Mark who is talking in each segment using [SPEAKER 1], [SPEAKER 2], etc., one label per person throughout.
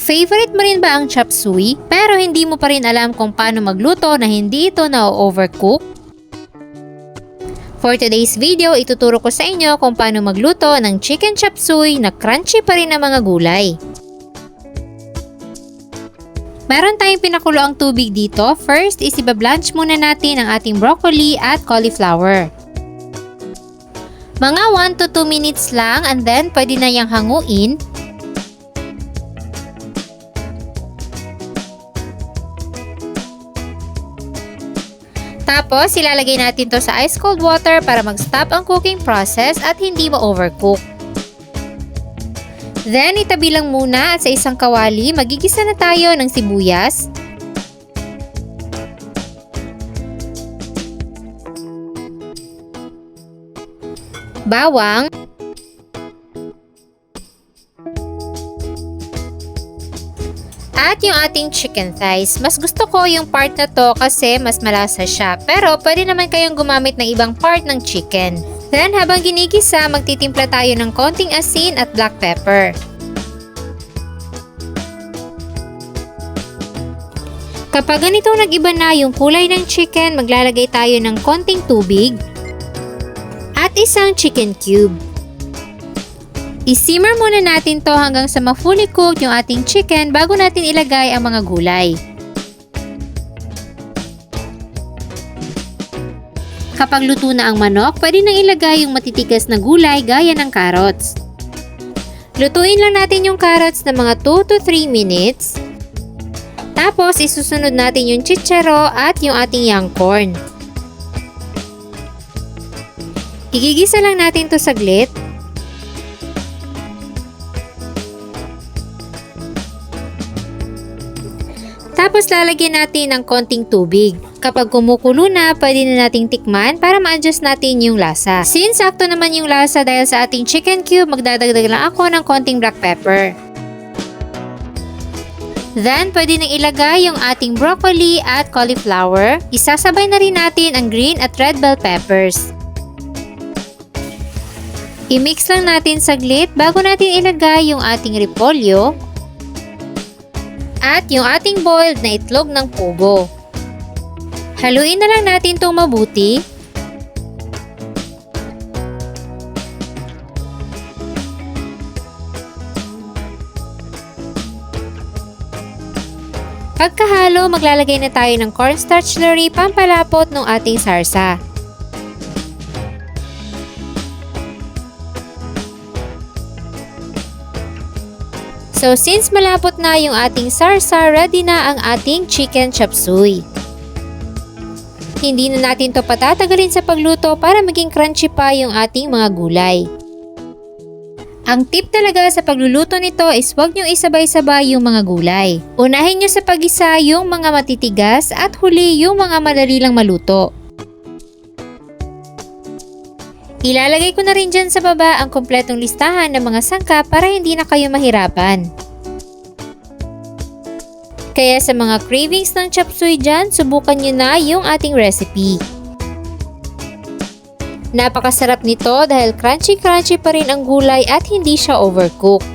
[SPEAKER 1] Favorite mo rin ba ang chop suey pero hindi mo pa rin alam kung paano magluto na hindi ito na-overcook? For today's video, ituturo ko sa inyo kung paano magluto ng chicken chop suey na crunchy pa rin ang mga gulay. Meron tayong pinakulo ang tubig dito. First is ibablanch muna natin ang ating broccoli at cauliflower. Mga 1 to 2 minutes lang and then pwede na yang hanguin. Tapos, ilalagay natin to sa ice cold water para mag-stop ang cooking process at hindi ma-overcook. Then, itabi lang muna at sa isang kawali, magigisa na tayo ng sibuyas, bawang, at yung ating chicken thighs. Mas gusto ko yung part na to kasi mas malasa siya. Pero pwede naman kayong gumamit ng ibang part ng chicken. Then habang ginigisa, magtitimpla tayo ng konting asin at black pepper. Kapag ganito nag-iba na yung kulay ng chicken, maglalagay tayo ng konting tubig at isang chicken cube. I-simmer muna natin to hanggang sa ma-fully cook yung ating chicken bago natin ilagay ang mga gulay. Kapag luto na ang manok, pwede nang ilagay yung matitigas na gulay gaya ng carrots. Lutuin lang natin yung carrots na mga 2 to 3 minutes. Tapos isusunod natin yung chicharo at yung ating young corn. Igigisa lang natin to saglit. Tapos lalagyan natin ng konting tubig. Kapag kumukulo na, pwede na nating tikman para ma-adjust natin yung lasa. Since sakto naman yung lasa dahil sa ating chicken cube, magdadagdag lang ako ng konting black pepper. Then, pwede nang ilagay yung ating broccoli at cauliflower. Isasabay na rin natin ang green at red bell peppers. I-mix lang natin saglit bago natin ilagay yung ating repolyo at yung ating boiled na itlog ng pugo. Haluin na lang natin itong mabuti. Pagkahalo, maglalagay na tayo ng cornstarch slurry pampalapot ng ating sarsa. So, since malapot na yung ating sarsa, ready na ang ating chicken chop suey. Hindi na natin to patatagalin sa pagluto para maging crunchy pa yung ating mga gulay. Ang tip talaga sa pagluluto nito is huwag nyo isabay-sabay yung mga gulay. Unahin nyo sa pag-isa yung mga matitigas at huli yung mga madali lang maluto. Ilalagay ko na rin dyan sa baba ang kompletong listahan ng mga sangkap para hindi na kayo mahirapan. Kaya sa mga cravings ng chop suey dyan, subukan nyo na yung ating recipe. Napakasarap nito dahil crunchy-crunchy pa rin ang gulay at hindi siya overcook.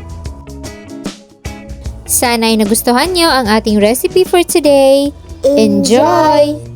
[SPEAKER 1] Sana ay nagustuhan nyo ang ating recipe for today. Enjoy!